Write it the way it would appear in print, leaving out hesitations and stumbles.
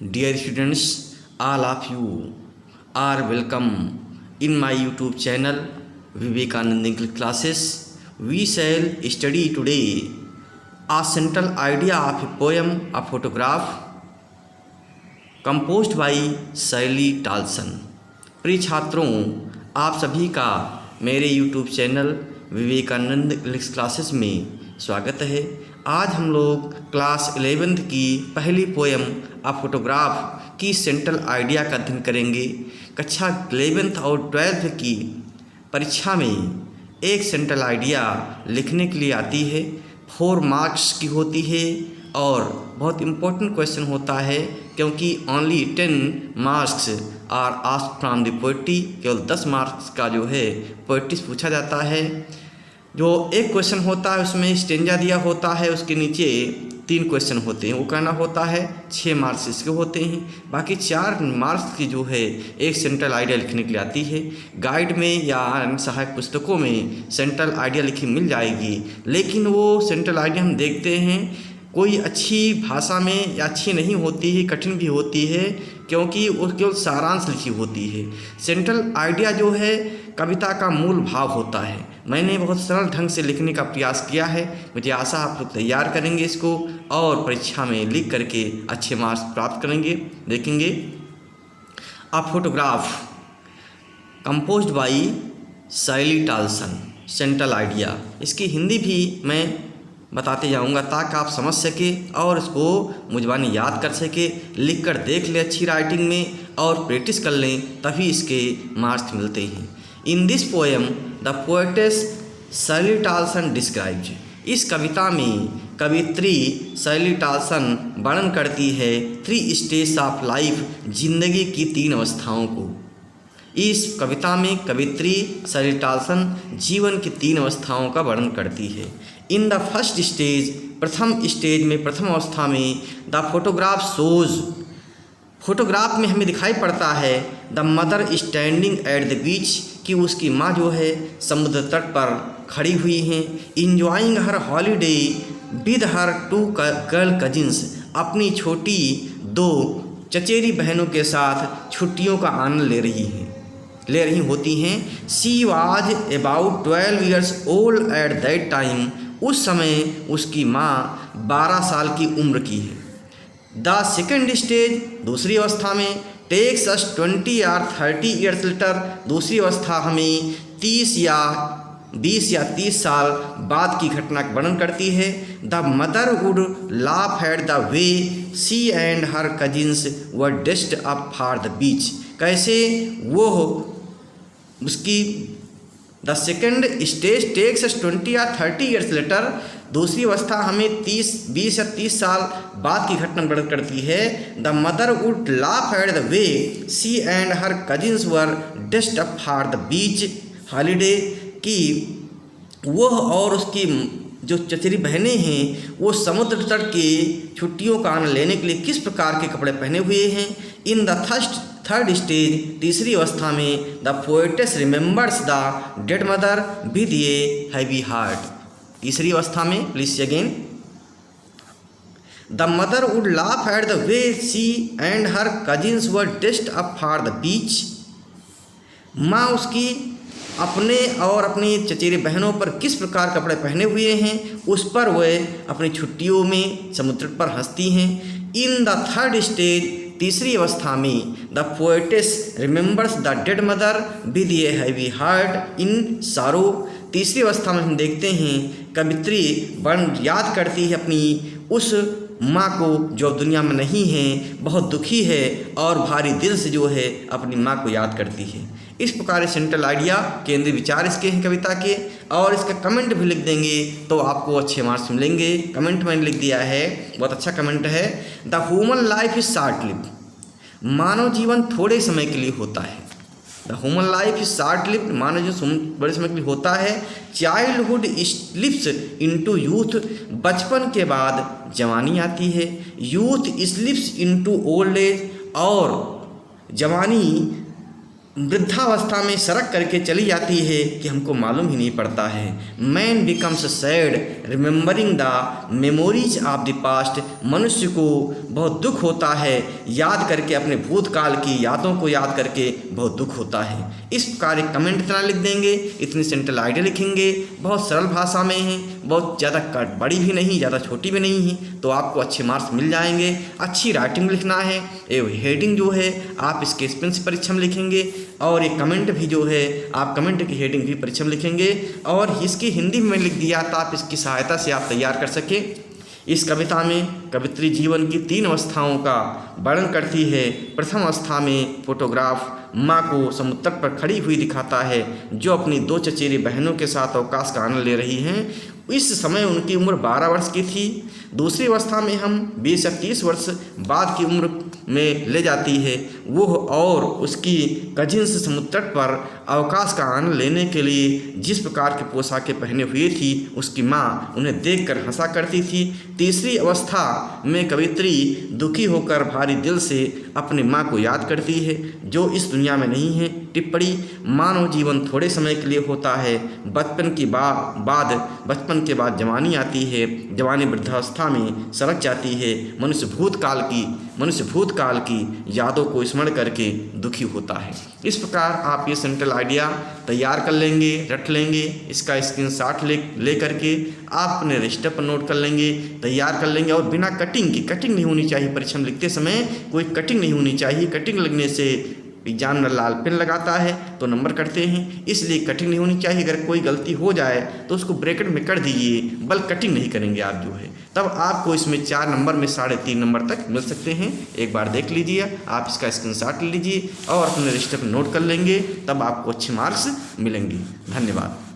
Dear students, all of you are welcome in my YouTube channel Vivekanand English Classes. We shall study today a central idea of a poem, a photograph composed by शैली टाल्सन। प्रिय छात्रों, आप सभी का मेरे YouTube channel Vivekananda English classes में स्वागत है। आज हम लोग क्लास 11th की पहली पोएम अ फोटोग्राफ की सेंट्रल आइडिया का अध्ययन करेंगे। कक्षा 11th और 12th की परीक्षा में एक सेंट्रल आइडिया लिखने के लिए आती है, 4 मार्क्स की होती है और बहुत इम्पोर्टेंट क्वेश्चन होता है क्योंकि only 10 marks are asked from the poetry. केवल 10 मार्क्स का जो है पोएट्री पूछा जाता है। जो एक क्वेश्चन होता है उसमें स्टेंजा दिया होता है, उसके नीचे 3 क्वेश्चन होते हैं, वो करना होता है। 6 मार्क्स इसके होते हैं। बाकी 4 मार्क्स की जो है एक सेंट्रल आइडिया लिखने के लिए आती है। गाइड में या सहायक पुस्तकों में सेंट्रल आइडिया लिखी मिल जाएगी, लेकिन वो सेंट्रल आइडिया हम देखते हैं कोई अच्छी भाषा में या अच्छी नहीं होती है, कठिन भी होती है क्योंकि वो केवल सारांश लिखी होती है। सेंट्रल आइडिया जो है कविता का मूल भाव होता है। मैंने बहुत सरल ढंग से लिखने का प्रयास किया है। मुझे आशा आप लोग तैयार करेंगे इसको और परीक्षा में लिख करके अच्छे मार्क्स प्राप्त करेंगे। देखेंगे अ फोटोग्राफ कंपोज्ड बाई शैली टाल्सन, सेंट्रल आइडिया। इसकी हिंदी भी मैं बताते जाऊंगा ताकि आप समझ सके और इसको मुझबानी याद कर सके। लिख कर देख ले अच्छी राइटिंग में और प्रैक्टिस कर लें, तभी इसके मार्क्स मिलते हैं। In this poem the poetess शैली टाल्सन डिस्क्राइब्ड, इस कविता में कवित्री शैली टाल्सन वर्णन करती है 3 स्टेज ऑफ लाइफ, जिंदगी की 3 अवस्थाओं को। इस कविता में कवित्री शैली टाल्सन जीवन की 3 अवस्थाओं का वर्णन करती है। इन द फर्स्ट स्टेज, प्रथम स्टेज में, प्रथम अवस्था में द फोटोग्राफ शोज, फोटोग्राफ में हमें दिखाई पड़ता है the mother standing at the beach, कि उसकी माँ जो है समुद्र तट पर खड़ी हुई हैं। Enjoying her holiday with her 2 girl cousins, अपनी छोटी 2 चचेरी बहनों के साथ छुट्टियों का आनंद ले रही होती हैं। She was about 12 years old at that time, उस समय उसकी माँ 12 साल की उम्र की है। द सेकेंड स्टेज, दूसरी अवस्था में, takes us 20 or 30 years later, दूसरी अवस्था हमें 20 या 30 साल बाद की घटना का वर्णन करती है। The mother would laugh at the way she and her cousins were dressed up for the beach, कैसे वो उसकी the second stage takes us 20 or 30 years later, दूसरी अवस्था हमें 20 या 30 साल बाद की घटना वर्णन करती है। The mother would laugh at the way she and her cousins were dressed up for the beach holiday, कि वह और उसकी जो चचेरी बहनें हैं वो समुद्र तट के छुट्टियों का आनंद लेने के लिए किस प्रकार के कपड़े पहने हुए हैं। इन द थर्ड स्टेज, तीसरी अवस्था में, the poetess remembers the dead mother with a heavy heart, तीसरी अवस्था में, please again, the mother would laugh at the way she and her cousins were dressed up for the बीच, माँ उसकी अपने और अपनी चचेरी बहनों पर किस प्रकार कपड़े पहने हुए हैं, उस पर वह अपनी छुट्टियों में समुद्र पर हंसती हैं। इन द थर्ड स्टेज, तीसरी अवस्था में, the poetess remembers the dead mother with a heavy heart in सारो, तीसरी अवस्था में हम देखते हैं कवित्री याद करती है अपनी उस माँ को जो दुनिया में नहीं है, बहुत दुखी है और भारी दिल से जो है अपनी माँ को याद करती है। इस प्रकार सेंट्रल आइडिया, केंद्रीय विचार इसके हैं कविता के, और इसका कमेंट भी लिख देंगे तो आपको अच्छे मार्क्स मिलेंगे। कमेंट मैंने लिख दिया है, बहुत अच्छा कमेंट है। The human life is short lived, मानव जीवन थोड़े समय के लिए होता है। The human life is short lived, मानव जीवन बड़े समय के लिए होता है। चाइल्डहुड स्लिप्स इनटू यूथ, बचपन के बाद जवानी आती है। Youth slips into old age, और जवानी वृद्धावस्था में सड़क करके चली जाती है कि हमको मालूम ही नहीं पड़ता है। Man becomes sad remembering the memories of the past. मनुष्य को बहुत दुख होता है याद करके, अपने भूतकाल की यादों को याद करके बहुत दुख होता है। इस प्रकार एक कमेंट इतना लिख देंगे, इतनी सेंट्रल आइडिया लिखेंगे, बहुत सरल भाषा में है, बहुत ज़्यादा बड़ी भी नहीं, ज़्यादा छोटी भी नहीं है, तो आपको अच्छे मार्क्स मिल जाएंगे। अच्छी राइटिंग लिखना है, हेडिंग जो है आप स्केच पेन से परीक्षा में लिखेंगे, और एक कमेंट भी जो है आप कमेंट की हेडिंग भी परीक्षा में लिखेंगे, और इसकी हिंदी में लिख दिया था आप इसकी सहायता से आप तैयार कर सकें। इस कविता में कवित्री जीवन की 3 अवस्थाओं का वर्णन करती है। प्रथम अवस्था में फोटोग्राफ माँ को समुद्र तट पर खड़ी हुई दिखाता है, जो अपनी 2 चचेरी बहनों के साथ अवकाश का आनंद ले रही हैं। इस समय उनकी उम्र 12 वर्ष की थी। दूसरी अवस्था में हम 20 या 30 वर्ष बाद की उम्र में ले जाती है। वो और उसकी कजिन्स समुद्र तट पर अवकाश का आनंद लेने के लिए जिस प्रकार की पोशाकें पहने हुए थी, उसकी माँ उन्हें देखकर हंसा करती थी। तीसरी अवस्था में कवित्री दुखी होकर भारी दिल से अपनी माँ को याद करती है, जो इस दुनिया में नहीं है। टिप्पणी: मानव जीवन थोड़े समय के लिए होता है। बचपन के बाद जवानी आती है, जवानी वृद्धावस्था में सड़क जाती है। मनुष्य भूतकाल की यादों को स्मरण करके दुखी होता है। इस प्रकार आप ये सेंट्रल आइडिया तैयार कर लेंगे, रट लेंगे, इसका स्क्रीनशॉट ले करके आप अपने रजिस्टर पर नोट कर लेंगे, तैयार कर लेंगे। और बिना कटिंग नहीं होनी चाहिए। परीक्षा में लिखते समय कोई कटिंग नहीं होनी चाहिए। कटिंग लगने से एग्जामिनर लाल पेन लगाता है तो नंबर कटते हैं, इसलिए कटिंग नहीं होनी चाहिए। अगर कोई गलती हो जाए तो उसको ब्रैकेट में कर दीजिए, बल्कि कटिंग नहीं करेंगे आप जो है, तब आपको इसमें 4 नंबर में 3.5 नंबर तक मिल सकते हैं। एक बार देख लीजिए, आप इसका स्क्रीनशॉट ले लीजिए और अपने रजिस्टर पर नोट कर लेंगे, तब आपको अच्छे मार्क्स मिलेंगे। धन्यवाद।